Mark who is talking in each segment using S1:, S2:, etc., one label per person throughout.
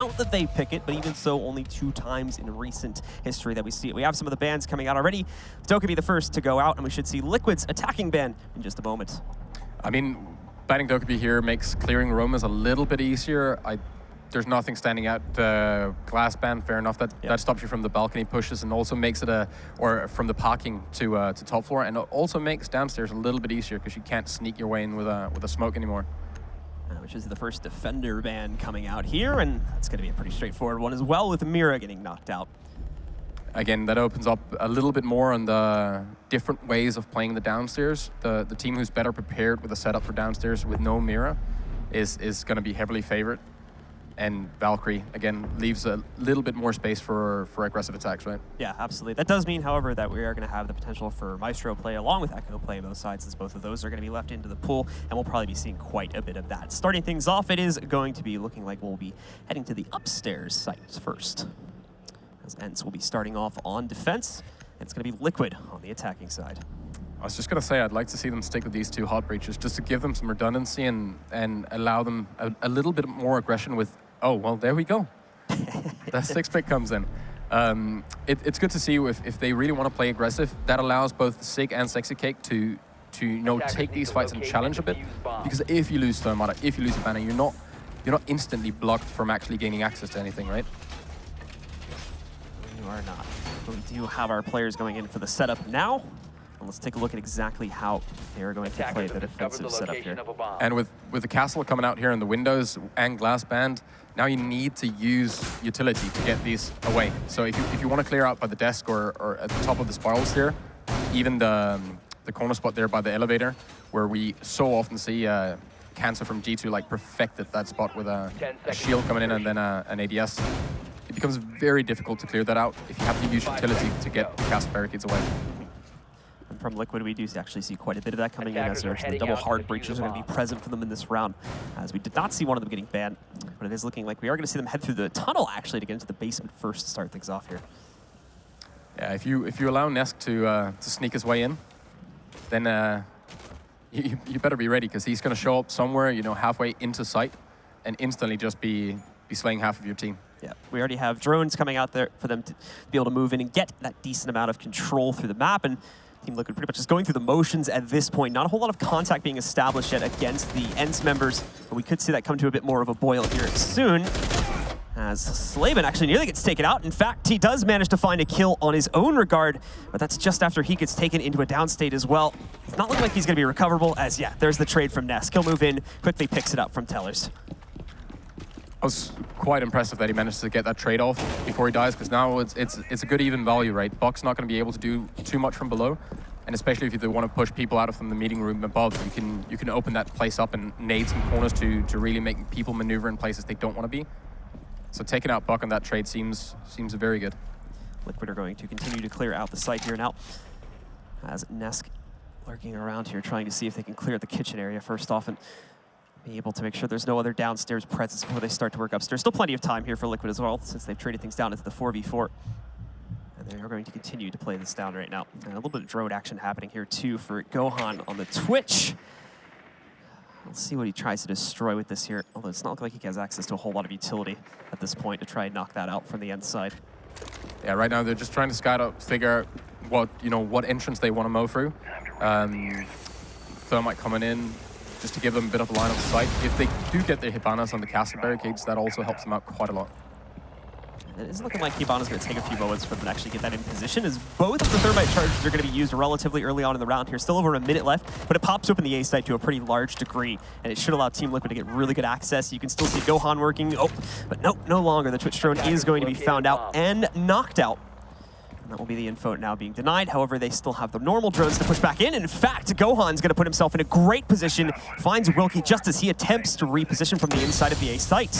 S1: that they pick it, but even so, only 2 times in recent history that we see it. We have some of the bans coming out already. Doka be the first to go out, and we should see Liquid's attacking ban in just a moment.
S2: I mean, banning Dokkaebi here makes clearing roamers a little bit easier. There's nothing standing out. Glass ban, fair enough. That stops you from the balcony pushes and also makes it or from the parking to top floor, and it also makes downstairs a little bit easier because you can't sneak your way in with a smoke anymore.
S1: Which is the first defender ban coming out here, and that's going to be a pretty straightforward one as well, with Mira getting knocked out.
S2: Again, that opens up a little bit more on the different ways of playing the downstairs. The team who's better prepared with a setup for downstairs with no Mira is going to be heavily favored. And Valkyrie, again, leaves a little bit more space for aggressive attacks, right?
S1: Yeah, absolutely. That does mean, however, that we are going to have the potential for Maestro play along with Echo play both sides, as both of those are going to be left into the pool, and we'll probably be seeing quite a bit of that. Starting things off, it is going to be looking like we'll be heading to the upstairs site first, as ENCE will be starting off on defense, and it's going to be Liquid on the attacking side.
S2: I was just going to say, I'd like to see them stick with these 2 hot breaches just to give them some redundancy and allow them a little bit more aggression with, oh, well, there we go. That 6-pick comes in. It's good to see if they really want to play aggressive. That allows both Sig and Sexy Cake to take these fights and challenge a bit. Because if you lose Thermata, if you lose a banner, you're not instantly blocked from actually gaining access to anything, right?
S1: You are not. But we do have our players going in for the setup now. And let's take a look at exactly how they are going to play the defensive setup here.
S2: And with the castle coming out here and the windows and glass band, now you need to use utility to get these away. So if you want to clear out by the desk or at the top of the spiral stair, even the corner spot there by the elevator, where we so often see Cancer from G2 like perfected that spot with a shield coming in and then an ADS. It becomes very difficult to clear that out if you have to use utility to get the castle barricades away.
S1: And from Liquid, we do actually see quite a bit of that coming in, as the double hard breaches are going to be present for them in this round, as we did not see one of them getting banned, but it is looking like we are going to see them head through the tunnel actually to get into the basement first to start things off here.
S2: Yeah, if you allow Nesk to sneak his way in, then you better be ready, because he's going to show up somewhere, halfway into sight, and instantly just be slaying half of your team.
S1: Yeah, we already have drones coming out there for them to be able to move in and get that decent amount of control through the map, and Team Liquid pretty much just going through the motions at this point. Not a whole lot of contact being established yet against the ENCE members, but we could see that come to a bit more of a boil here soon, as Slavin actually nearly gets taken out. In fact, he does manage to find a kill on his own regard, but that's just after he gets taken into a downstate as well. It's not looking like he's going to be recoverable, as yeah, there's the trade from Nesk. He'll move in, quickly picks it up from Tellers.
S2: I was quite impressive that he managed to get that trade off before he dies, because now it's a good even value, right? Buck's not going to be able to do too much from below, and especially if you want to push people out from the meeting room above, you can open that place up and nade some corners to really make people maneuver in places they don't want to be. So taking out Buck on that trade seems very good.
S1: Liquid are going to continue to clear out the site here now, as Nesk lurking around here trying to see if they can clear the kitchen area first off and be able to make sure there's no other downstairs presence before they start to work upstairs. Still plenty of time here for Liquid as well, since they've traded things down into the 4v4. And they are going to continue to play this down right now. And a little bit of drone action happening here too for Gohan on the Twitch. Let's see what he tries to destroy with this here, although it's not looking like he has access to a whole lot of utility at this point to try and knock that out from the ENCE side.
S2: Yeah, right now they're just trying to scout out, figure out what entrance they want to mow through. Thermite coming in, just to give them a bit of a line of sight. If they do get their Hibanas on the castle barricades, that also helps them out quite a lot.
S1: It is looking like Hibana's going to take a few moments for them to actually get that in position, as both of the Thermite charges are going to be used relatively early on in the round here. Still over a minute left, but it pops open the A site to a pretty large degree, and it should allow Team Liquid to get really good access. You can still see Gohan working. Oh, but nope, no longer. The Twitch drone is going to be found out and knocked out. That will be the info now being denied. However, they still have the normal drones to push back in. In fact, Gohan's going to put himself in a great position, finds Wilkie just as he attempts to reposition from the inside of the A site.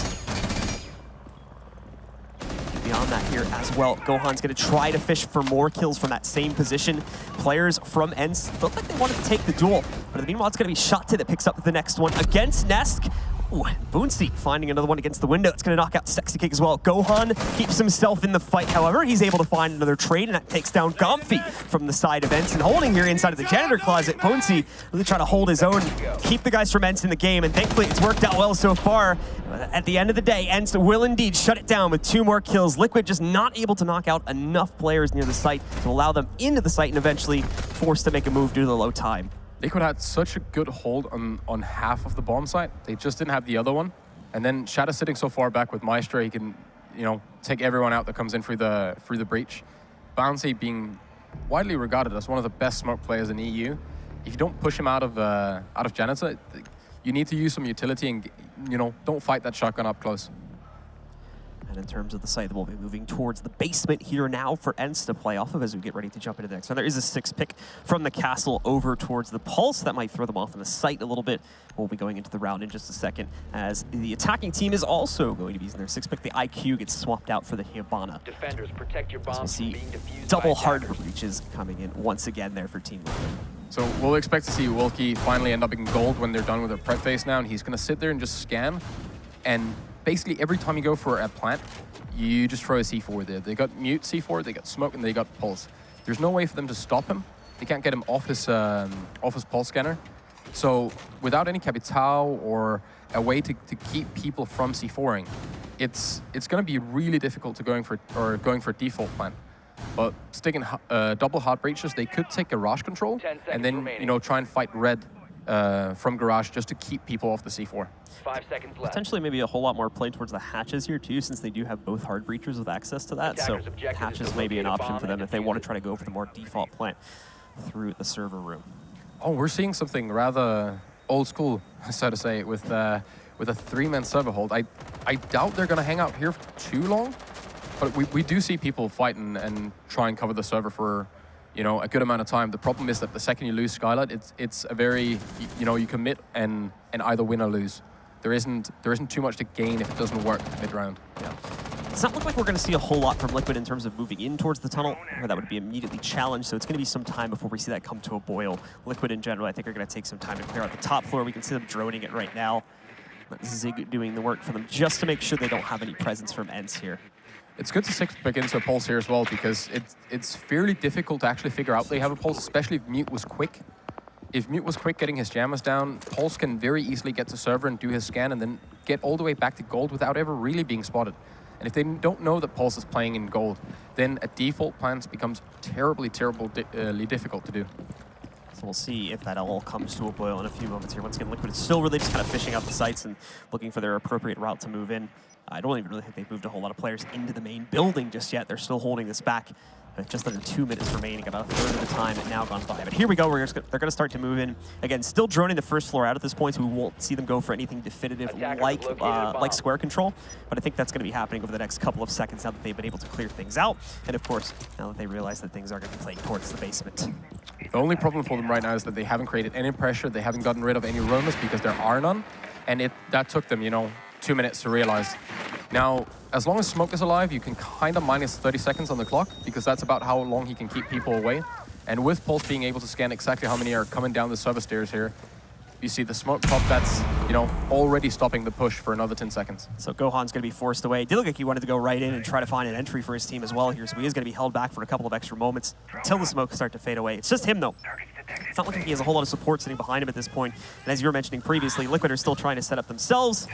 S1: Beyond that here as well, Gohan's going to try to fish for more kills from that same position. Players from ENCE look like they wanted to take the duel, but in the meanwhile, it's going to be Shot that picks up the next one against Nesk. Ooh, ENCE finding another one against the window. It's going to knock out Sexy Kick as well. Gohan keeps himself in the fight. However, he's able to find another trade, and that takes down Gomfy from the side of ENCE. And holding here inside of the janitor closet, ENCE really trying to hold his own, keep the guys from ENCE in the game, and thankfully it's worked out well so far. At the end of the day, ENCE will indeed shut it down with 2 more kills. Liquid just not able to knock out enough players near the site to allow them into the site and eventually forced to make a move due to the low time.
S2: Liquid had such a good hold on half of the bomb site. They just didn't have the other one. And then Shadow sitting so far back with Maestro, he can, you know, take everyone out that comes in through the breach. Bouncy being widely regarded as one of the best smoke players in EU. If you don't push him out of Janitor, you need to use some utility and, you know, don't fight that shotgun up close.
S1: And in terms of the site, we'll be moving towards the basement here now for ENCE to play off of as we get ready to jump into the next one. There is a 6 pick from the castle over towards the Pulse. That might throw them off on the site a little bit. We'll be going into the round in just a second as the attacking team is also going to be using their 6 pick. The IQ gets swapped out for the Hibana.
S3: Defenders, protect your bombs
S1: we'll see
S3: from being defused
S1: double
S3: by
S1: hard
S3: attackers.
S1: breaches coming in once again there for Team Liquid.
S2: So we'll expect to see Wilkie finally end up in gold when they're done with their prep phase now, and he's going to sit there and just scan. And basically every time you go for a plant, you just throw a C4 there. They got mute C4, they got smoke, and they got pulse. There's no way for them to stop him. They can't get him off his pulse scanner. So without any capital or a way to keep people from C4ing, it's going to be really difficult to going for default plant. But sticking double hard breaches, they could take garage control and then try and fight red from garage just to keep people off the C4.
S3: 5 seconds left.
S1: Potentially maybe a whole lot more play towards the hatches here too, since they do have both hard breachers with access to that. So hatches may be an option for them if they want to try to go for the more default plant through the server room.
S2: Oh, we're seeing something rather old school, so to say, with a 3-man server hold. I doubt they're going to hang out here for too long, but we do see people fighting and try and cover the server for a good amount of time. The problem is that the second you lose Skylight, it's a very, you commit and either win or lose. There isn't too much to gain if it doesn't work mid-round.
S1: Yeah. It's not look like we're going to see a whole lot from Liquid in terms of moving in towards the tunnel, or that would be immediately challenged, so it's going to be some time before we see that come to a boil. Liquid in general, I think, are going to take some time to clear out the top floor. We can see them droning it right now. Zig doing the work for them just to make sure they don't have any presence from ENCE here.
S2: It's good to 6-pick into a pulse here as well, because it's fairly difficult to actually figure out they have a pulse, especially if Mute was quick. If Mute was quick getting his jammers down, Pulse can very easily get to server and do his scan and then get all the way back to gold without ever really being spotted. And if they don't know that Pulse is playing in gold, then a default plant becomes terribly difficult to do.
S1: So we'll see if that all comes to a boil in a few moments here. Once again, Liquid is still really just kind of fishing out the sites and looking for their appropriate route to move in. I don't even really think they've moved a whole lot of players into the main building just yet. They're still holding this back. Just under 2 minutes remaining, about a third of the time and now gone by. But here we go, they're going to start to move in. Again, still droning the first floor out at this point, so we won't see them go for anything definitive like square control. But I think that's going to be happening over the next couple of seconds now that they've been able to clear things out. And of course, now that they realize that things are going to be playing towards the basement.
S2: The only problem for them right now is that they haven't created any pressure, they haven't gotten rid of any roamers because there are none. And that took them, 2 minutes to realize. Now, as long as Smoke is alive, you can kind of minus 30 seconds on the clock, because that's about how long he can keep people away. And with Pulse being able to scan exactly how many are coming down the server stairs here, you see the smoke pop that's, already stopping the push for another 10 seconds.
S1: So Gohan's going to be forced away. Did look like he wanted to go right in and try to find an entry for his team as well here, so he is going to be held back for a couple of extra moments until the smoke start to fade away. It's just him, though. It's not looking like he has a whole lot of support sitting behind him at this point. And as you were mentioning previously, Liquid are still trying to set up themselves.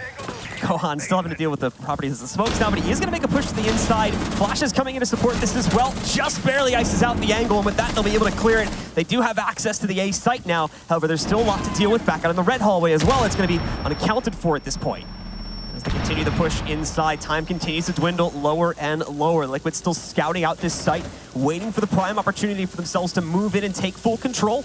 S1: Gohan still having to deal with the properties of the smokes now, but he is going to make a push to the inside. Flash is coming in to support this as well. Just barely ices out the angle, and with that, they'll be able to clear it. They do have access to the A site now. However, there's still a lot to deal with back out in the red hallway as well. It's going to be unaccounted for at this point. As they continue the push inside, time continues to dwindle lower and lower. Liquid still scouting out this site, waiting for the prime opportunity for themselves to move in and take full control.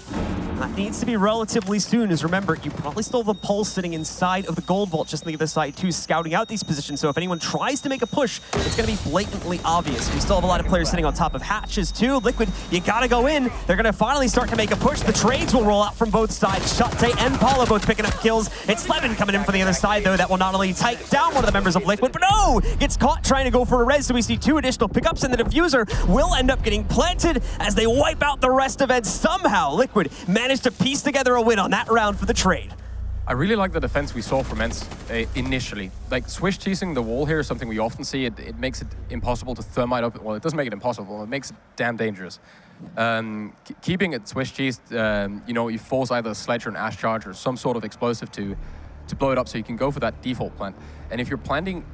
S1: That needs to be relatively soon, as remember, you probably still have the Pulse sitting inside of the gold vault just on the other side too, scouting out these positions. So if anyone tries to make a push, it's going to be blatantly obvious. We still have a lot of players sitting on top of hatches too. Liquid, you got to go in. They're going to finally start to make a push. The trades will roll out from both sides. Shotze and Paula both picking up kills. It's Levin coming in for the other side, though. That will not only take down one of the members of Liquid, but no! Gets caught trying to go for a res, so we see 2 additional pickups, and the diffuser will end up getting planted as they wipe out the rest of it. Somehow, Liquid managed to piece together a win on that round for the trade.
S2: I really like the defense we saw from ENCE initially. Like, swish cheesing the wall here is something we often see. It makes it impossible to thermite up. Well, it doesn't make it impossible. It makes it damn dangerous. Keeping it swish cheesed, you know, you force either a sledge or an ash charge or some sort of explosive to blow it up so you can go for that default plant. And if you're planting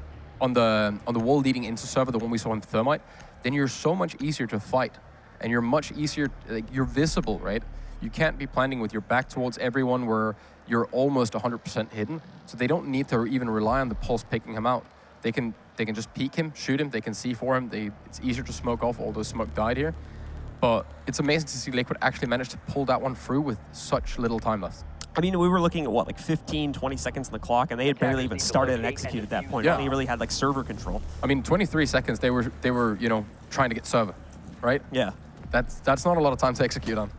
S2: on the wall leading into server, the one we saw in thermite, then you're so much easier to fight. And you're much easier, like, you're visible, right? You can't be planting with your back towards everyone where you're almost 100% hidden, so they don't need to even rely on the pulse picking him out. They can just peek him, shoot him, they can see for him. It's easier to smoke off, although smoke died here. But it's amazing to see Liquid actually manage to pull that one through with such little time left.
S1: I mean, we were looking at, what, like 15, 20 seconds on the clock, and they had barely even started and executed at that point.
S2: Yeah.
S1: They really had, like, server control.
S2: I mean, 23 seconds, they were you know, trying to get server, right?
S1: Yeah.
S2: That's not a lot of time to execute on.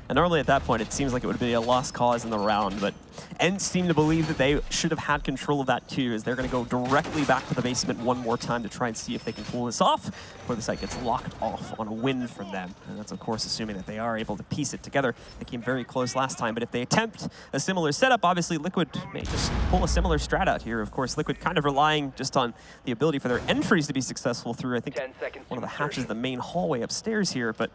S1: And normally at that point, it seems like it would be a lost cause in the round, but ENCE seem to believe that they should have had control of that too, as they're going to go directly back to the basement one more time to try and see if they can pull this off before the site gets locked off on a win from them. And that's, of course, assuming that they are able to piece it together. They came very close last time, but if they attempt a similar setup, obviously Liquid may just pull a similar strat out here. Of course, Liquid kind of relying just on the ability for their entries to be successful through, I think, one of the hatches, the main hallway upstairs here, but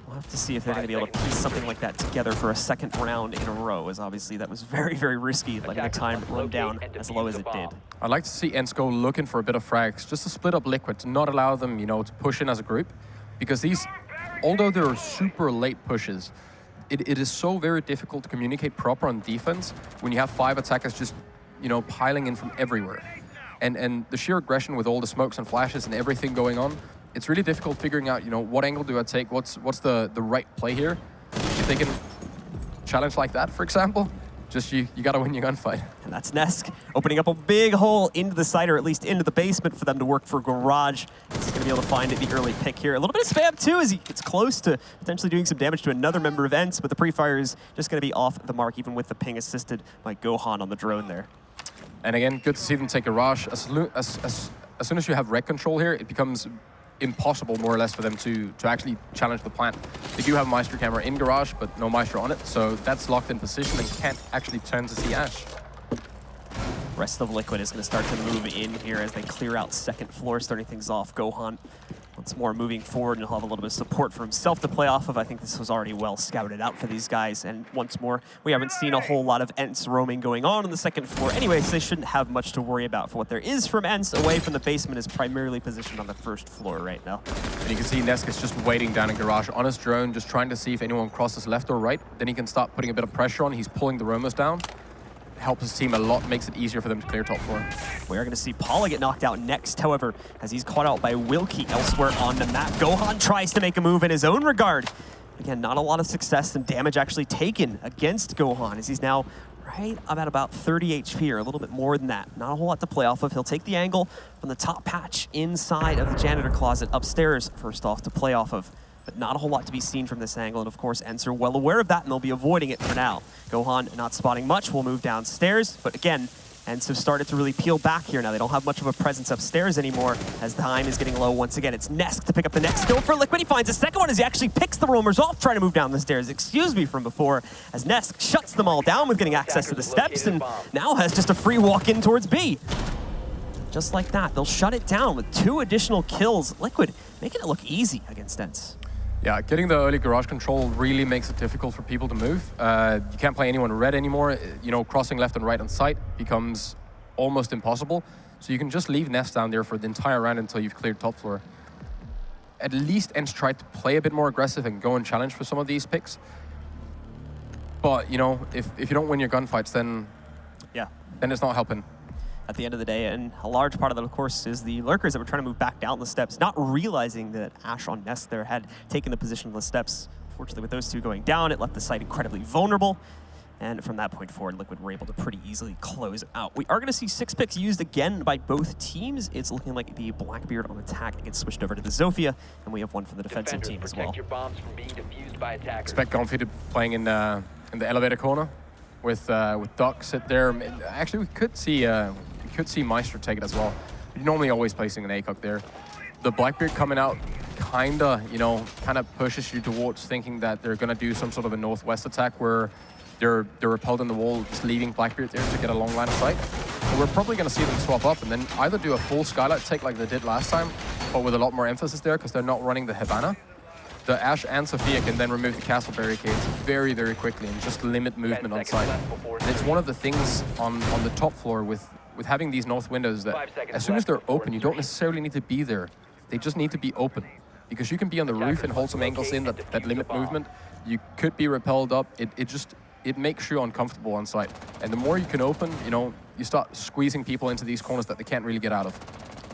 S1: we'll have to see if they're going to be able to piece something like that together for a second round in a row, as obviously that was very, very risky, letting the time run down as low as it did.
S2: I'd like to see ENCE go looking for a bit of frags, just to split up Liquid, to not allow them, you know, to push in as a group. Because these, although they're super late pushes, it is so very difficult to communicate proper on defense when you have 5 attackers just, you know, piling in from everywhere. And the sheer aggression with all the smokes and flashes and everything going on, it's really difficult figuring out, you know, what angle do I take, what's the right play here. If they can challenge like that, for example, just you gotta win your gunfight.
S1: And that's Nesk opening up a big hole into the site, or at least into the basement for them to work for Garage. He's gonna be able to find the early pick here. A little bit of spam too, as he gets close to potentially doing some damage to another member of ENCE, but the pre-fire is just gonna be off the mark, even with the ping assisted by Gohan on the drone there.
S2: And again, good to see them take Garage. As soon as you have wreck control here, it becomes impossible, more or less, for them to actually challenge the plant. They do have a Maestro camera in Garage, but no Maestro on it, so that's locked in position and can't actually turn to see Ash.
S1: Rest of Liquid is going to start to move in here as they clear out second floor, starting things off. Gohan once more moving forward, and he'll have a little bit of support for himself to play off of. I think this was already well scouted out for these guys. And once more, we haven't seen a whole lot of ENCE roaming going on the second floor. Anyways, they shouldn't have much to worry about. For what there is from ENCE away from the basement is primarily positioned on the first floor right now.
S2: And you can see Nesk is just waiting down in Garage on his drone, just trying to see if anyone crosses left or right. Then he can start putting a bit of pressure on. He's pulling the roamers down. Helps his team a lot, makes it easier for them to clear top floor.
S1: We are going to see Paula get knocked out next, however, as he's caught out by Wilkie elsewhere on the map. Gohan tries to make a move in his own regard. Again, not a lot of success and damage actually taken against Gohan, as he's now right about 30 HP, or a little bit more than that. Not a whole lot to play off of. He'll take the angle from the top patch inside of the janitor closet upstairs, first off, to play off of. But not a whole lot to be seen from this angle, and of course, ENCE are well aware of that, and they'll be avoiding it for now. Gohan not spotting much, will move downstairs, but again, ENCE have started to really peel back here now. They don't have much of a presence upstairs anymore, as the time is getting low once again. It's Nesk to pick up the next kill for Liquid. He finds a second one as he actually picks the roamers off, trying to move down the stairs. Excuse me from before, as Nesk shuts them all down with getting access to the steps, and now has just a free walk in towards B. Just like that, they'll shut it down with 2 additional kills. Liquid making it look easy against ENCE.
S2: Yeah, getting the early Garage control really makes it difficult for people to move. You can't play anyone red anymore. You know, crossing left and right on site becomes almost impossible. So you can just leave Nest down there for the entire round until you've cleared top floor. At least ENCE tried to play a bit more aggressive and go and challenge for some of these picks. But, you know, if you don't win your gunfights, then it's not helping.
S1: At the end of the day, and a large part of that, of course, is the lurkers that were trying to move back down the steps, not realizing that Ash on Nest there had taken the position on the steps. Fortunately, with those 2 going down, it left the site incredibly vulnerable. And from that point forward, Liquid were able to pretty easily close out. We are going to see 6 picks used again by both teams. It's looking like the Blackbeard on attack gets switched over to the Zofia, and we have one for the defensive team as well.
S3: Your bombs from being defused by attackers.
S2: Expect Gonfi to be playing in the elevator corner with Doc sit there. Actually, we could see Maestro take it as well. You're normally always placing an ACOG there. The Blackbeard coming out kind of pushes you towards thinking that they're going to do some sort of a northwest attack where they're repelled in the wall, just leaving Blackbeard there to get a long line of sight. So we're probably going to see them swap up and then either do a full skylight take like they did last time, but with a lot more emphasis there because they're not running the Havana. The Ash and Sophia can then remove the castle barricades very, very quickly and just limit movement on site. And it's one of the things on the top floor with having these north windows that as soon as they're open, you don't necessarily need to be there. They just need to be open. Because you can be on the roof and hold some angles in that limit movement. You could be repelled up. It makes you uncomfortable on site. And the more you can open, you know, you start squeezing people into these corners that they can't really get out of.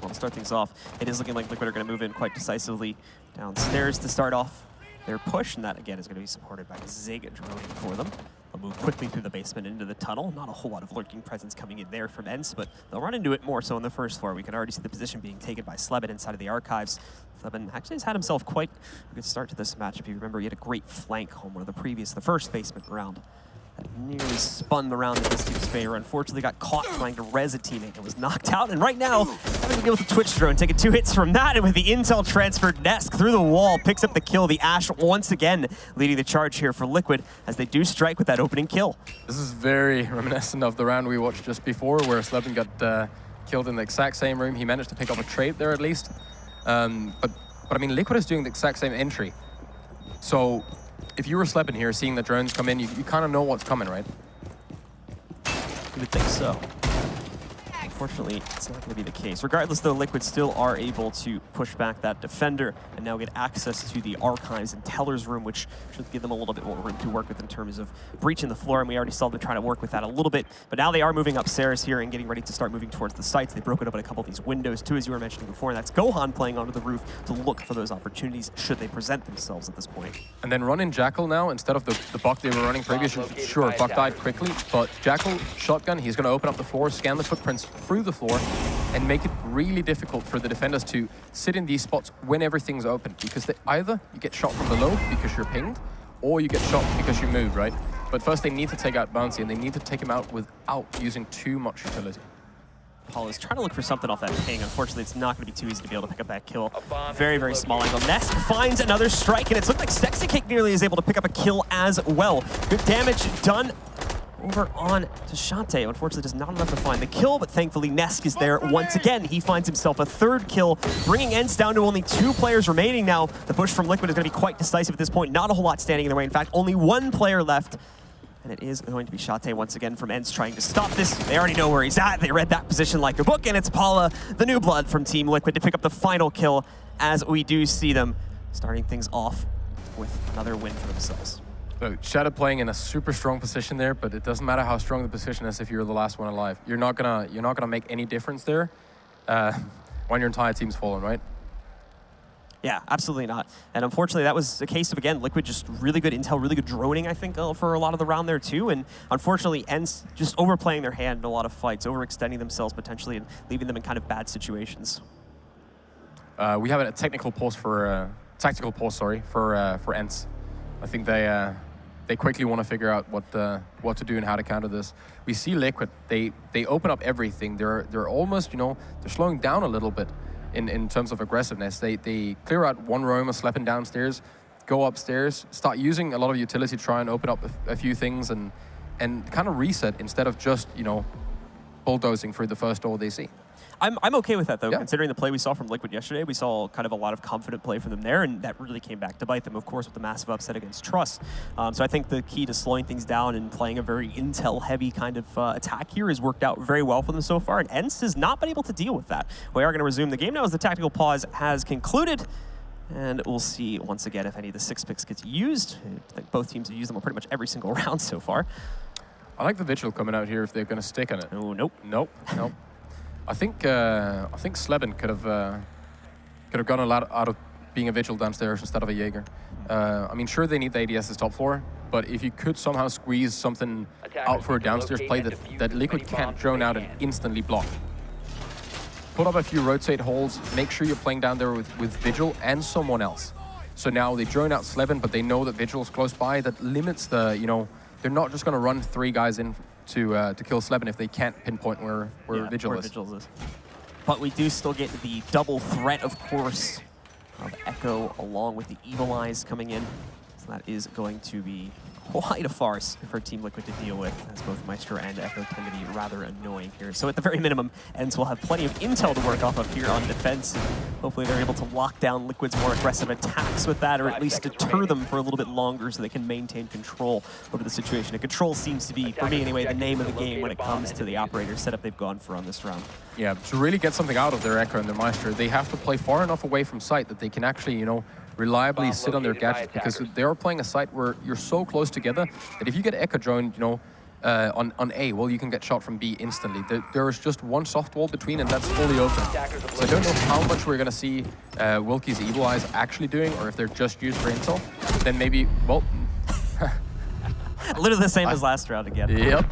S1: Well, to start things off, it is looking like Liquid are going to move in quite decisively downstairs to start off their push, and that again is going to be supported by Zig droning for them. They'll move quickly through the basement into the tunnel. Not a whole lot of lurking presence coming in there from ENCE, but they'll run into it more so on the first floor. We can already see the position being taken by Sleben inside of the archives. Sleben actually has had himself quite a good start to this match. If you remember, he had a great flank on one of the first basement round. That nearly spun around in this team's favor. Unfortunately, got caught trying to res a teammate and was knocked out. And right now, having to deal with the Twitch drone, taking 2 hits from that. And with the intel transferred, Nesk through the wall picks up the kill. The Ash once again leading the charge here for Liquid as they do strike with that opening kill.
S2: This is very reminiscent of the round we watched just before, where Sleben got killed in the exact same room. He managed to pick up a trade there at least. But I mean, Liquid is doing the exact same entry. So if you were Sleben here, seeing the drones come in, you kind of know what's coming, right?
S1: You would think so. Unfortunately, it's not going to be the case. Regardless, though, Liquid still are able to push back that defender and now get access to the archives and teller's room, which should give them a little bit more room to work with in terms of breaching the floor. And we already saw them trying to work with that a little bit. But now they are moving upstairs here and getting ready to start moving towards the sites. They broke it up in a couple of these windows, too, as you were mentioning before. And that's Gohan playing onto the roof to look for those opportunities should they present themselves at this point.
S2: And then run in Jackal now instead of the Buck they were running previously. Sure, Buck died quickly, but Jackal, shotgun, he's going to open up the floor, scan the footprints through the floor, and make it really difficult for the defenders to sit in these spots when everything's open, because either you get shot from below because you're pinged, or you get shot because you moved, right? But first they need to take out Bouncy, and they need to take him out without using too much utility.
S1: Paul is trying to look for something off that ping. Unfortunately, it's not going to be too easy to be able to pick up that kill. Very, very small angle. Nesk finds another strike, and it's looked like Sexy Cake nearly is able to pick up a kill as well. Good damage done over on to Shante. Unfortunately, does not enough to find the kill, but thankfully Nesk is there once again. He finds himself a third kill, bringing ENCE down to only 2 players remaining now. The push from Liquid is going to be quite decisive at this point. Not a whole lot standing in the way. In fact, only 1 player left. And it is going to be Shate once again from ENCE trying to stop this. They already know where he's at. They read that position like a book, and it's Paula, the new blood from Team Liquid, to pick up the final kill as we do see them starting things off with another win for themselves.
S2: So Shadow playing in a super strong position there, but it doesn't matter how strong the position is if you're the last one alive. You're not gonna make any difference there when your entire team's fallen, right?
S1: Yeah, absolutely not. And unfortunately, that was a case of, again, Liquid just really good intel, really good droning, I think, for a lot of the round there, too. And unfortunately, ENCE just overplaying their hand in a lot of fights, overextending themselves potentially, and leaving them in kind of bad situations.
S2: We have a tactical pause for ENCE. I think they quickly want to figure out what to do and how to counter this. We see Liquid, they open up everything. They're almost, you know, they're slowing down a little bit in terms of aggressiveness. They clear out one roamer, sleeping downstairs, go upstairs, start using a lot of utility to try and open up a few things and kind of reset instead of just, you know, bulldozing through the first door they see.
S1: I'm okay with that, though,
S2: yeah.
S1: Considering the play we saw from Liquid yesterday. We saw kind of a lot of confident play from them there, and that really came back to bite them, of course, with the massive upset against Trust. So I think the key to slowing things down and playing a very intel-heavy kind of attack here has worked out very well for them so far, and ENCE has not been able to deal with that. We are going to resume the game now as the tactical pause has concluded, and we'll see once again if any of the 6 picks gets used. I think both teams have used them on pretty much every single round so far.
S2: I like the Vigil coming out here if they're going to stick on it.
S1: Oh, nope.
S2: Nope. I think Sleben could have gone a lot out of being a Vigil downstairs instead of a Jaeger. I mean, sure, they need the ADS's top floor, but if you could somehow squeeze something out for a downstairs play that Liquid can't drone out and instantly block. Put up a few rotate holes, make sure you're playing down there with Vigil and someone else. So now they drone out Sleben, but they know that Vigil's close by. That limits the, you know, they're not just going to run 3 guys in to kill Sleben if they can't pinpoint where Vigil is.
S1: But we do still get the double threat, of course, of Echo along with the Evil Eyes coming in. So that is going to be quite a farce for Team Liquid to deal with, as both Maestro and Echo tend to be rather annoying here. So at the very minimum, ENCE will have plenty of intel to work off of here on defense. Hopefully they're able to lock down Liquid's more aggressive attacks with that, or at least deter them for a little bit longer so they can maintain control over the situation. And control seems to be, for me anyway, the name of the game when it comes to the operator setup they've gone for on this round.
S2: Yeah, to really get something out of their Echo and their Maestro, they have to play far enough away from sight that they can actually, you know, reliably sit on their gadgets, because they are playing a site where you're so close together that if you get Echo droned, you know, on A, well, you can get shot from B instantly. There's just one soft wall between, and that's fully open. So I don't know how much we're going to see Wilkie's Evil Eyes actually doing, or if they're just used for intel. Then maybe, well...
S1: Literally the same as last round again.
S2: Yep.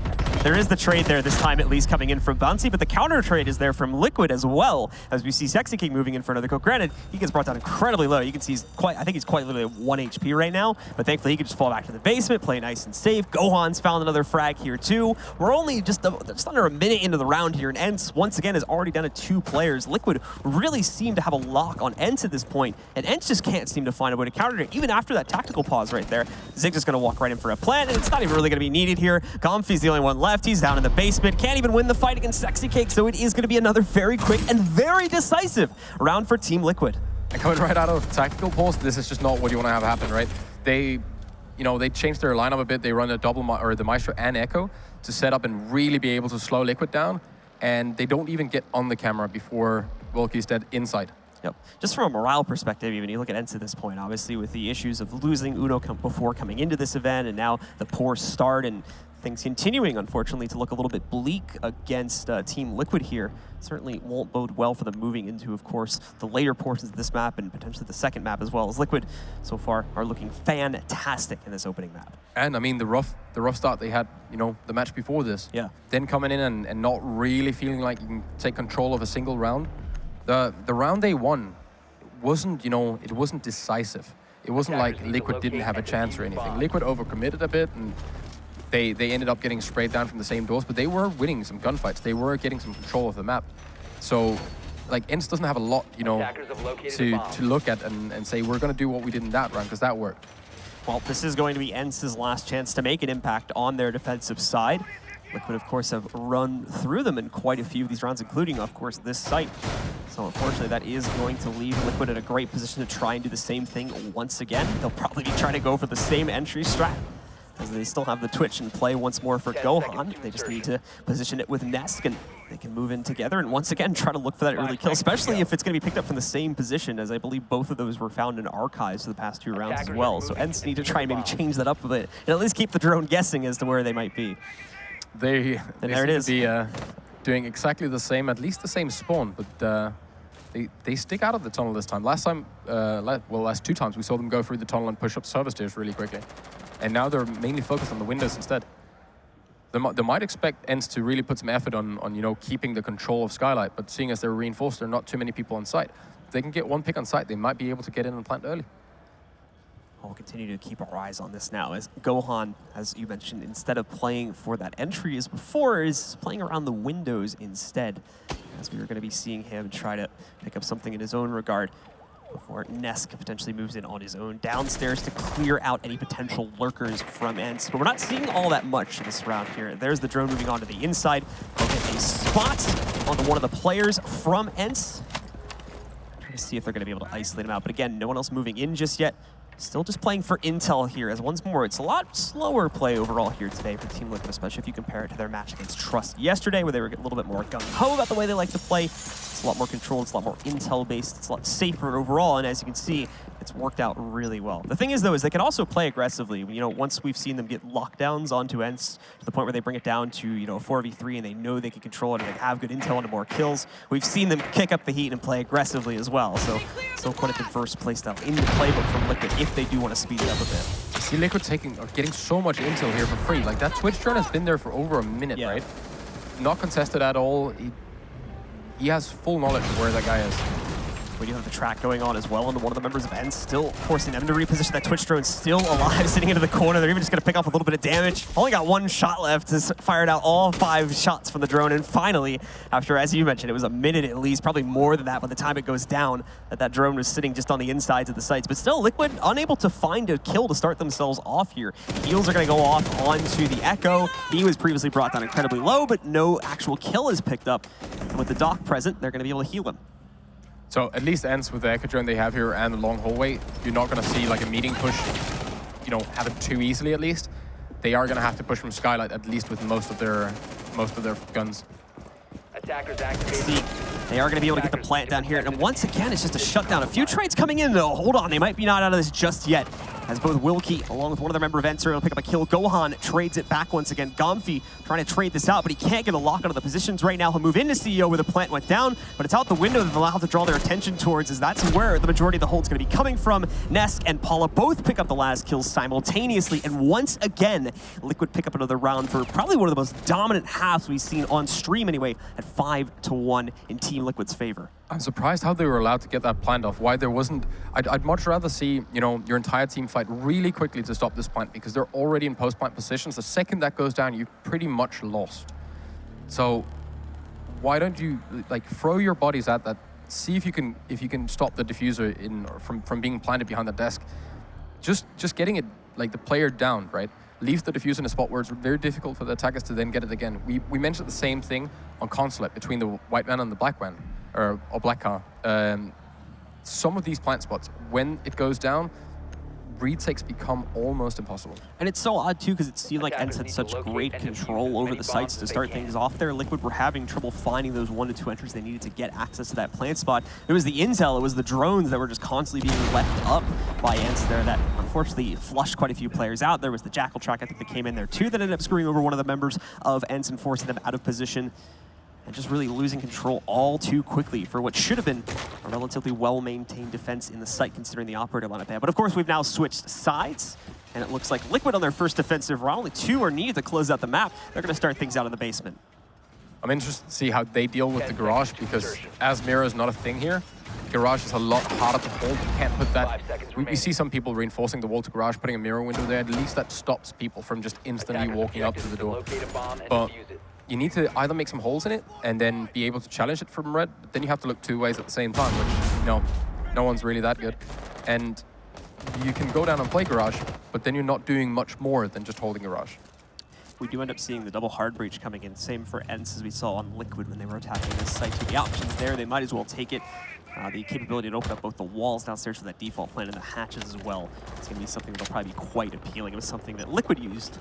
S1: There is the trade there, this time at least coming in from Bouncy, but the counter trade is there from Liquid as well, as we see Sexy King moving in for another kill. Granted, he gets brought down incredibly low. You can see he's quite, I think he's quite literally at 1 HP right now, but thankfully he can just fall back to the basement, play nice and safe. Gohan's found another frag here too. We're only just under a minute into the round here, and ENCE, once again, is already down to 2 players. Liquid really seem to have a lock on ENCE at this point, and ENCE just can't seem to find a way to counter it, even after that tactical pause right there. Zig's just going to walk right in for a plant, and it's not even really going to be needed here. Gomfy's the only one left. He's down in the basement. Can't even win the fight against Sexy Cake, so it is going to be another very quick and very decisive round for Team Liquid.
S2: And coming right out of tactical pause, this is just not what you want to have happen, right? They, you know, they changed their lineup a bit. They run a double, or the Maestro and Echo to set up and really be able to slow Liquid down, and they don't even get on the camera before Wilkie's dead inside.
S1: Yep. Just from a morale perspective, even you look at ENCE at this point, obviously with the issues of losing Uno before coming into this event, and now the poor start and things continuing, unfortunately, to look a little bit bleak against Team Liquid here. Certainly won't bode well for them moving into, of course, the later portions of this map and potentially the second map as well, as Liquid so far are looking fantastic in this opening map. And
S2: I mean, the rough start they had, you know, the match before this.
S1: Yeah.
S2: Then coming in and not really feeling like you can take control of a single round. The round they won wasn't, you know, it wasn't decisive. It wasn't like Liquid didn't have a chance or anything. Liquid overcommitted a bit, and they ended up getting sprayed down from the same doors, but they were winning some gunfights. They were getting some control of the map. So, like, ENCE doesn't have a lot, you know, to look at and say, we're going to do what we did in that round, because that worked.
S1: Well, this is going to be ENCE's last chance to make an impact on their defensive side. Liquid, of course, have run through them in quite a few of these rounds, including, of course, this site. So unfortunately, that is going to leave Liquid in a great position to try and do the same thing once again. They'll probably be trying to go for the same entry strat, as they still have the Twitch and play once more for Gohan. They just need to position it with Nesk, and they can move in together and once again try to look for that early kill, especially if it's going to be picked up from the same position, as I believe both of those were found in archives for the past 2 rounds as well. So ENCE need to try and maybe change that up a bit, and at least keep the drone guessing as to where they might be.
S2: They seem to be doing exactly the same, at least the same spawn, but they stick out of the tunnel this time. Last time, last 2 times, we saw them go through the tunnel and push up server stairs really quickly. And now they're mainly focused on the windows instead. They might expect ENCE to really put some effort on you know, keeping the control of Skylight, but seeing as they're reinforced, there are not too many people on site. If they can get one pick on site, they might be able to get in and plant early.
S1: We'll continue to keep our eyes on this now, as Gohan, as you mentioned, instead of playing for that entry as before, is playing around the windows instead, as we are going to be seeing him try to pick up something in his own regard before Nesk potentially moves in on his own downstairs to clear out any potential lurkers from ENCE. But we're not seeing all that much in this round here. There's the drone moving on to the inside. They'll get a spot on one of the players from ENCE. Trying to see if they're going to be able to isolate him out. But again, no one else moving in just yet. Still just playing for intel here, as once more, it's a lot slower play overall here today for Team Liquid, especially if you compare it to their match against Trust yesterday, where they were a little bit more gung-ho about the way they like to play. It's a lot more controlled, it's a lot more intel-based, it's a lot safer overall, and as you can see, it's worked out really well. The thing is, though, is they can also play aggressively. You know, once we've seen them get lockdowns onto ENCE to the point where they bring it down to, you know, 4v3, and they know they can control it, and they have good intel into more kills. We've seen them kick up the heat and play aggressively as well, so still quite a diverse playstyle in the playbook from Liquid if they do want to speed it up a bit.
S2: You see Liquid getting so much intel here for free. Like, that Twitch drone has been there for over a minute, right? Not contested at all. He has full knowledge of where that guy is.
S1: We do have the track going on as well, and one of the members of ENCE still forcing them to reposition. That Twitch drone still alive, sitting into the corner. They're even just going to pick off a little bit of damage. Only got one shot left, has fired out all 5 shots from the drone, and finally, after, as you mentioned, it was a minute at least, probably more than that by the time it goes down, that drone was sitting just on the insides of the sites. But still, Liquid unable to find a kill to start themselves off here. Heals are going to go off onto the Echo. He was previously brought down incredibly low, but no actual kill is picked up. And with the Doc present, they're going to be able to heal him.
S2: So at least ENCE with the Echo drone they have here and the long hallway, you're not going to see like a meeting push, you know, happen too easily at least. They are going to have to push from Skylight at least with most of their guns.
S3: Attackers activated.
S1: See, they are going to be able to get the plant down here. And once again, it's just a shutdown. A few trades coming in, though. Hold on, they might be not out of this just yet. As both Wilkie, along with one other member of ENCE, will pick up a kill. Gohan trades it back once again. Gomfi trying to trade this out, but he can't get a lock onto the positions right now. He'll move into CEO where the plant went down, but it's out the window that they'll have to draw their attention towards, as that's where the majority of the hold's going to be coming from. Nesk and Paula both pick up the last kills simultaneously, and once again, Liquid pick up another round for probably one of the most dominant halves we've seen on stream anyway, at 5-1 in Team Liquid's favor.
S2: I'm surprised how they were allowed to get that plant off. Why there wasn't... I'd much rather see, you know, your entire team fight really quickly to stop this plant, because they're already in post-plant positions. The second that goes down, you're pretty much lost. So why don't you like throw your bodies at that? See if you can stop the diffuser from being planted behind the desk. Just getting it, like, the player down, right? Leaves the diffuser in a spot where it's very difficult for the attackers to then get it again. We mentioned the same thing on Consulate between the white man and the black man. Or black car. Some of these plant spots, when it goes down, retakes become almost impossible.
S1: And it's so odd, too, because it seemed like ENCE had such great control over the sites to start things off there. Liquid were having trouble finding those 1 to 2 entries they needed to get access to that plant spot. It was the intel, it was the drones that were just constantly being left up by ENCE there that unfortunately flushed quite a few players out. There was the Jackal track, I think, that came in there, too, that ended up screwing over one of the members of ENCE and forcing them out of position. And just really losing control all too quickly for what should have been a relatively well-maintained defense in the site, considering the operator lineup there. But of course, we've now switched sides, and it looks like Liquid on their first defensive round. Only 2 are needed to close out the map. They're going to start things out in the basement.
S2: I'm interested to see how they deal with the garage, because as Mira is not a thing here, garage is a lot harder to hold. You can't put that... We see some people reinforcing the wall to garage, putting a mirror window there. At least that stops people from just instantly walking up to the door. But you need to either make some holes in it and then be able to challenge it from red, but then you have to look 2 ways at the same time, which, you know, no one's really that good. And you can go down and play garage, but then you're not doing much more than just holding garage.
S1: We do end up seeing the double hard breach coming in. Same for ENCE as we saw on Liquid when they were attacking this site. So the options there, they might as well take it. The capability to open up both the walls downstairs for that default plan and the hatches as well. It's going to be something that'll probably be quite appealing. It was something that Liquid used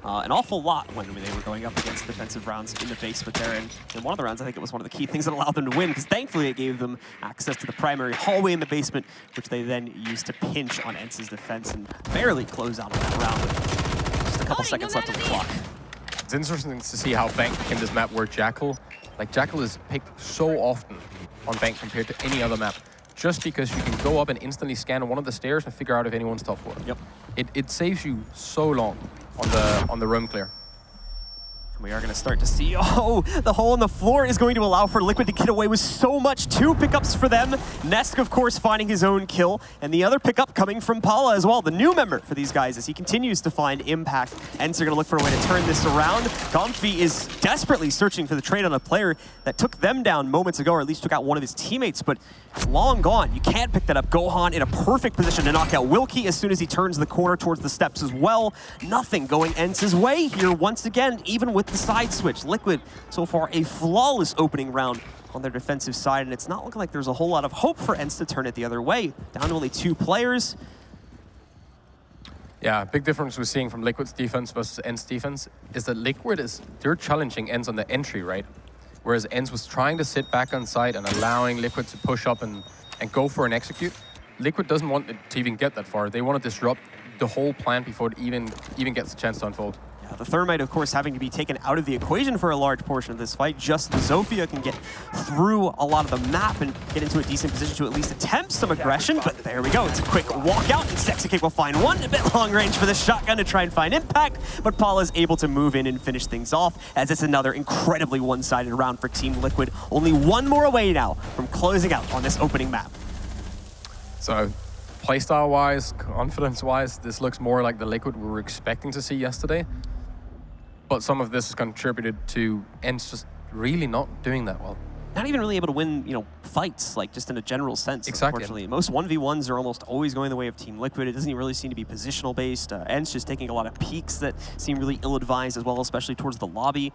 S1: an awful lot when they were going up against defensive rounds in the basement there. And in one of the rounds, I think it was one of the key things that allowed them to win, because thankfully it gave them access to the primary hallway in the basement, which they then used to pinch on ENCE's defense and barely close out on that round with just a couple seconds left on the clock.
S2: It's interesting to see how Bank in this map where Jackal, like Jackal is picked so often on Bank compared to any other map, just because you can go up and instantly scan one of the stairs and figure out if anyone's top floor.
S1: Yep.
S2: It saves you so long on the room clear.
S1: And we are going to start to see, oh, the hole in the floor is going to allow for Liquid to get away with so much. 2 pickups for them. Nesk, of course, finding his own kill. And the other pickup coming from Paula as well, the new member for these guys, as he continues to find impact. ENCE are going to look for a way to turn this around. Gomfi is desperately searching for the trade on a player that took them down moments ago, or at least took out one of his teammates, but it's long gone. You can't pick that up. Gohan in a perfect position to knock out Wilkie as soon as he turns the corner towards the steps as well. Nothing going ENCE's way here once again, even with the side switch. Liquid, so far, a flawless opening round on their defensive side, and it's not looking like there's a whole lot of hope for ENCE to turn it the other way. Down to only 2 players.
S2: Yeah, big difference we're seeing from Liquid's defense versus ENCE defense is that Liquid they're challenging ENCE on the entry, right? Whereas ENCE was trying to sit back on site and allowing Liquid to push up and go for an execute. Liquid doesn't want it to even get that far. They want to disrupt the whole plan before it even gets a chance to unfold.
S1: The Thermite, of course, having to be taken out of the equation for a large portion of this fight. Just Zofia can get through a lot of the map and get into a decent position to at least attempt some aggression, but there we go. It's a quick walkout, and Sexy Kick will find one. A bit long range for the shotgun to try and find impact, but Paula's able to move in and finish things off, as it's another incredibly one-sided round for Team Liquid. Only 1 more away now from closing out on this opening map.
S2: So, playstyle-wise, confidence-wise, this looks more like the Liquid we were expecting to see yesterday. But some of this has contributed to ENCE just really not doing that well.
S1: Not even really able to win, you know, fights, like just in a general sense,
S2: Exactly.
S1: unfortunately. Most 1v1s are almost always going the way of Team Liquid. It doesn't even really seem to be positional based. ENCE just taking a lot of peeks that seem really ill-advised as well, especially towards the lobby,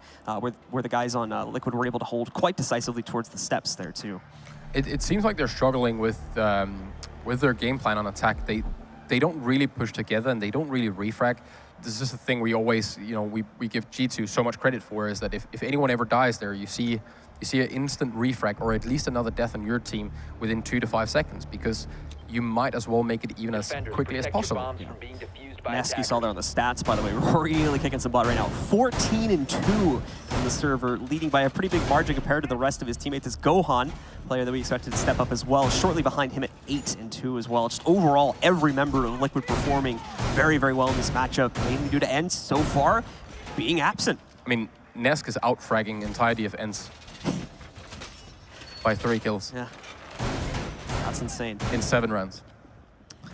S1: where the guys on Liquid were able to hold quite decisively towards the steps there too.
S2: It seems like they're struggling with their game plan on attack. They don't really push together and they don't really refrag. This is the thing we always, you know, we give G2 so much credit for, is that if anyone ever dies there, you see an instant refrag or at least another death on your team within 2 to 5 seconds, because you might as well make it even as quickly as possible.
S1: ENCE, you saw there on the stats, by the way, really kicking some butt right now. 14-2 on the server, leading by a pretty big margin compared to the rest of his teammates. Is Gohan, player that we expected to step up as well, shortly behind him at 8-2 as well. Just overall, every member of Liquid performing very, very well in this matchup, mainly due to ENCE so far being absent.
S2: I mean, Nesk is out-fragging the entirety of ENCE by 3 kills.
S1: Yeah, that's insane.
S2: In 7 rounds.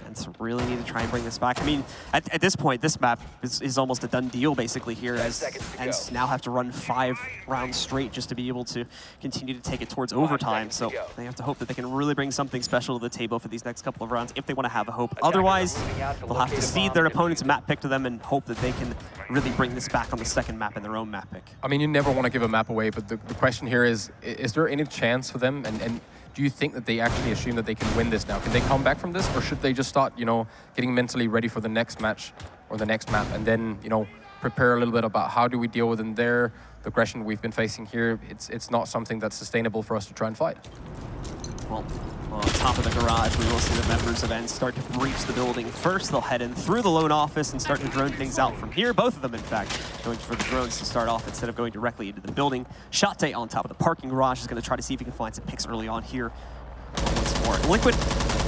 S1: ENCE really need to try and bring this back. I mean, at this point, this map is almost a done deal, basically, here, as ENCE now have to run 5 rounds straight just to be able to continue to take it towards overtime. So they have to hope that they can really bring something special to the table for these next couple of rounds if they want to have a hope. Otherwise, they'll have to cede their opponent's map pick to them and hope that they can really bring this back on the second map in their own map pick.
S2: I mean, you never want to give a map away, but the question here is there any chance for them? And do you think that they actually assume that they can win this now? Can they come back from this, or should they just start, you know, getting mentally ready for the next match or the next map, and then, you know, prepare a little bit about how do we deal with them there? The aggression we've been facing here, it's not something that's sustainable for us to try and fight.
S1: Well, on top of the garage, we will see the members of ENCE start to breach the building first. They'll head in through the lone office and start to drone things out from here. Both of them, in fact, going for the drones to start off instead of going directly into the building. Shate on top of the parking garage is going to try to see if he can find some picks early on here. Once more, Liquid,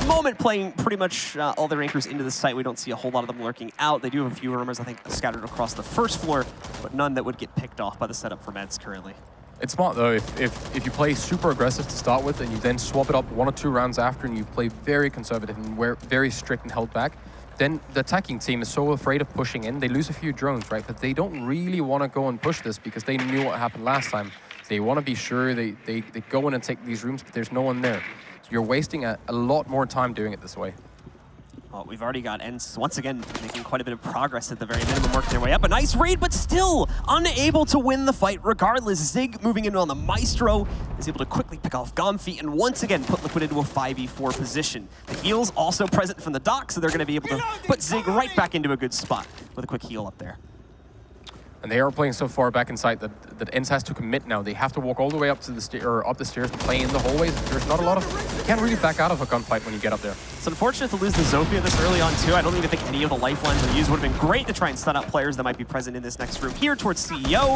S1: moment playing pretty much all their anchors into the site. We don't see a whole lot of them lurking out. They do have a few rumors, I think, scattered across the first floor, but none that would get picked off by the setup from ENCE currently.
S2: It's smart though, if you play super aggressive to start with and you then swap it up 1 or 2 rounds after and you play very conservative and very strict and held back, then the attacking team is so afraid of pushing in, they lose a few drones, right? But they don't really want to go and push this because they knew what happened last time. They want to be sure they go in and take these rooms, but there's no one there. So you're wasting a lot more time doing it this way.
S1: Well, we've already got ENCE once again making quite a bit of progress at the very minimum, working their way up. A nice read, but still unable to win the fight regardless. Zig moving in on the Maestro is able to quickly pick off Gomfy and once again put Liquid into a 5v4 position. The heals also present from the dock, so they're going to be able to put Zig right back into a good spot with a quick heal up there.
S2: And they are playing so far back inside that ENCE has to commit now. They have to walk all the way up to the up the stairs to play in the hallways. There's not a lot of... You can't really back out of a gunfight when you get up there.
S1: It's unfortunate to lose the Zofia this early on too. I don't even think any of the lifelines they used would have been great to try and stun out players that might be present in this next room here towards CEO.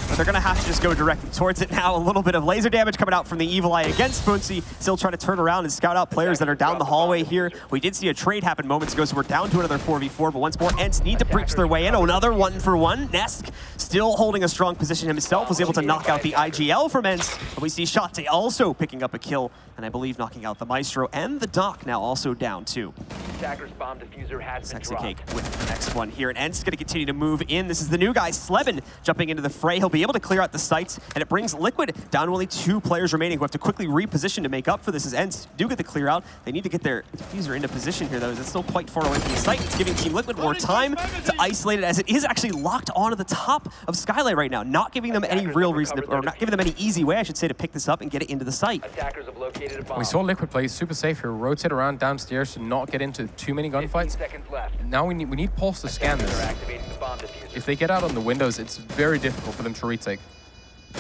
S1: But they're going to have to just go directly towards it now. A little bit of laser damage coming out from the Evil Eye against Spoonsy. Still trying to turn around and scout out players that are down the hallway here. We did see a trade happen moments ago, so we're down to another 4v4. But once more, ENCE need to breach their way in. Oh, another 1-for-1. Nesk still holding a strong position himself, was able to knock out the IGL from ENCE. And we see Shate also picking up a kill, and I believe knocking out the Maestro and the Doc now also down too.
S3: Attacker's bomb diffuser has been
S1: Sexy
S3: dropped.
S1: Cake with the next one here, and ENCE is going to continue to move in. This is the new guy, Sleben, jumping into the fray. He'll be able to clear out the sites, and it brings Liquid down to only 2 players remaining who have to quickly reposition to make up for this as ENCE do get the clear out. They need to get their diffuser into position here, though, as it's still quite far away from the site. It's giving Team Liquid more time to isolate it, as it is actually locked onto the top of Skylight right now, not giving them any real reason, or not giving them any easy way, I should say, to pick this up and get it into the site.
S3: Attackers have located a bomb.
S2: We saw Liquid play super safe here, rotate around downstairs to not get into too many gunfights.
S3: 15 seconds left.
S2: Now we need Pulse to scan
S3: Attackers are
S2: this.
S3: activating the bomb diffuser.
S2: If they get out on the windows, it's very difficult for them to retake.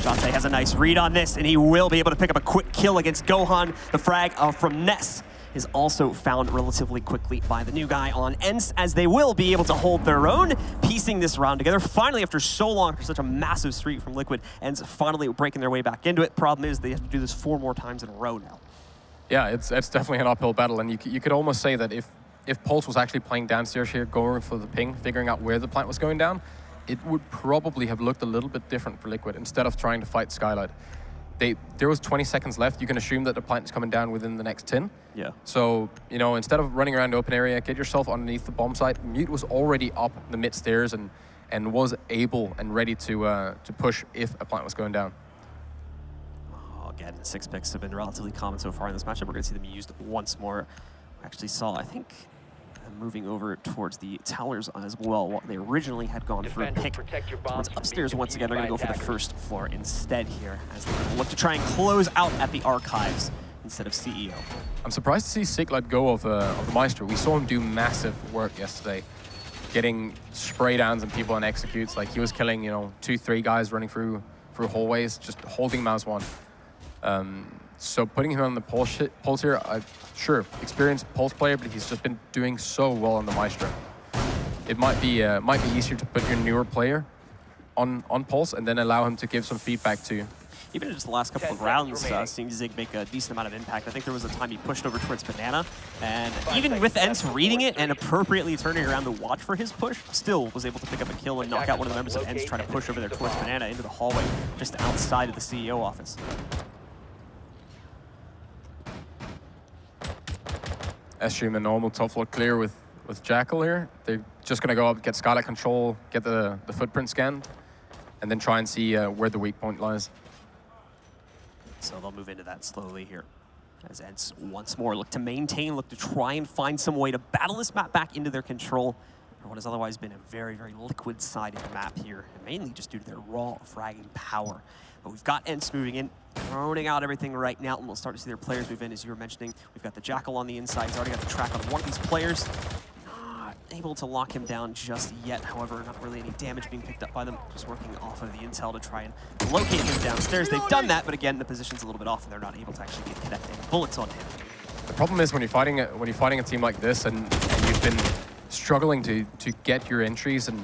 S1: Shate has a nice read on this, and he will be able to pick up a quick kill against Gohan. The frag from Ness is also found relatively quickly by the new guy on ENCE, as they will be able to hold their own, piecing this round together. Finally, after so long, after such a massive streak from Liquid, ENCE finally breaking their way back into it. Problem is they have to do this 4 more times in a row now.
S2: Yeah, it's definitely an uphill battle, and you could almost say that if Pulse was actually playing downstairs here, going for the ping, figuring out where the plant was going down, it would probably have looked a little bit different for Liquid instead of trying to fight Skylight. there was 20 seconds left. You can assume that the plant is coming down within the next 10.
S1: Yeah.
S2: So, you know, instead of running around the open area, get yourself underneath the bomb site. Mute was already up the mid stairs and was able and ready to push if a plant was going down.
S1: Oh, again, 6 picks have been relatively common so far in this matchup. We're going to see them used once more. We actually saw, I think, moving over towards the towers as well. They originally had gone for a pick towards upstairs once again. They're going to go for the first floor instead here as they look to try and close out at the archives instead of CEO.
S2: I'm surprised to see Sig let go of the Maestro. We saw him do massive work yesterday, getting spray downs and people on executes. Like he was killing, you know, 2-3 guys running through hallways, just holding mouse one. So putting him on the pulse here, sure, experienced pulse player, but he's just been doing so well on the Maestro. It might be easier to put your newer player on pulse and then allow him to give some feedback to you.
S1: Even in just the last couple of rounds, seeing Zig make a decent amount of impact. I think there was a time he pushed over towards Banana, and even with ENCE reading it and appropriately turning around to watch for his push, still was able to pick up a kill and knock out one of the members of ENCE trying to push over there towards Banana into the hallway, just outside of the CEO office.
S2: SGM a normal top floor clear with Jackal here. They're just going to go up, get Skylight control, get the footprint scanned, and then try and see where the weak point lies.
S1: So they'll move into that slowly here. As ENCE once more look to maintain, look to try and find some way to battle this map back into their control for what has otherwise been a very, very liquid-sided map here, and mainly just due to their raw fragging power. But we've got ENCE moving in, droning out everything right now, and we'll start to see their players move in, as you were mentioning. We've got the Jackal on the inside. He's already got the track on one of these players. Not able to lock him down just yet, however, not really any damage being picked up by them. Just working off of the intel to try and locate him downstairs. They've done that, but again, the position's a little bit off, and they're not able to actually get connecting bullets on him.
S2: The problem is when you're fighting a team like this, and you've been struggling to get your entries and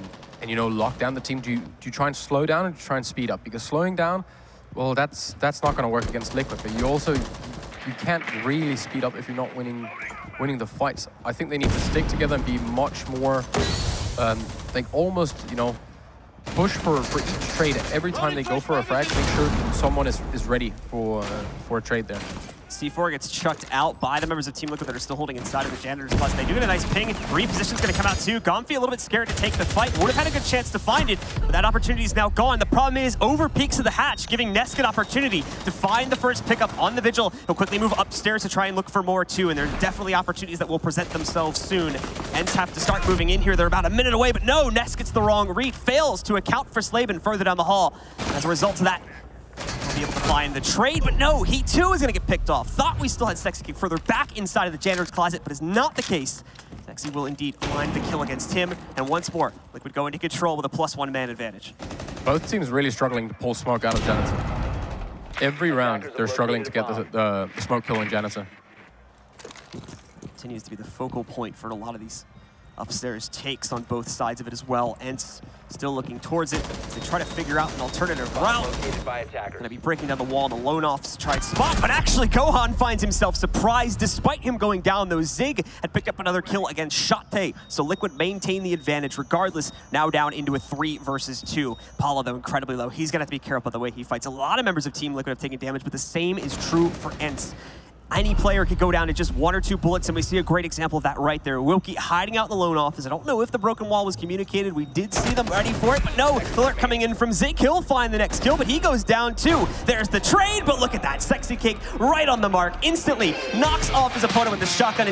S2: you know, lock down the team, do you try and slow down or do you try and speed up? Because slowing down, well, that's not going to work against Liquid, but you can't really speed up if you're not winning the fights. I think they need to stick together and be much more, like almost, you know, push for each trade. Every time they go for a frag, make sure someone is ready for a trade there.
S1: C4 gets chucked out by the members of Team Liquid that are still holding inside of the Janitors Plus. They do get a nice ping. Reposition's going to come out too. Gomfi a little bit scared to take the fight. Would have had a good chance to find it, but that opportunity is now gone. The problem is over peaks of the hatch, giving Nesk an opportunity to find the first pickup on the Vigil. He'll quickly move upstairs to try and look for more too, and there's definitely opportunities that will present themselves soon. ENCE have to start moving in here. They're about a minute away, but no, Nesk gets the wrong read. Fails to account for Slaben further down the hall. As a result of that, we'll be able to find the trade, but no, he too is going to get picked off. Thought we still had Sexy King further back inside of the janitor's closet, but is not the case. Sexy will indeed find the kill against him, and once more, Liquid go into control with a +1 man advantage.
S2: Both teams really struggling to pull smoke out of Janitor. Every round, they're struggling to get the smoke kill in Janitor.
S1: Continues to be the focal point for a lot of these upstairs takes on both sides of it as well. ENCE still looking towards it as they try to figure out an alternative route. Gonna be breaking down the wall, and the lone offs tried spot, but actually Gohan finds himself surprised despite him going down, though. Zig had picked up another kill against Shotpay, so Liquid maintain the advantage regardless, now down into a 3 versus 2. Paula, though, incredibly low. He's gonna have to be careful the way he fights. A lot of members of Team Liquid have taken damage, but the same is true for ENCE. Any player could go down to just 1 or 2 bullets, and we see a great example of that right there. Wilkie hiding out in the lone office. I don't know if the broken wall was communicated. We did see them ready for it, but no. The alert coming in from Zig. He'll find the next kill, but he goes down too. There's the trade, but look at that. Sexy King right on the mark. Instantly knocks off his opponent with the shotgun.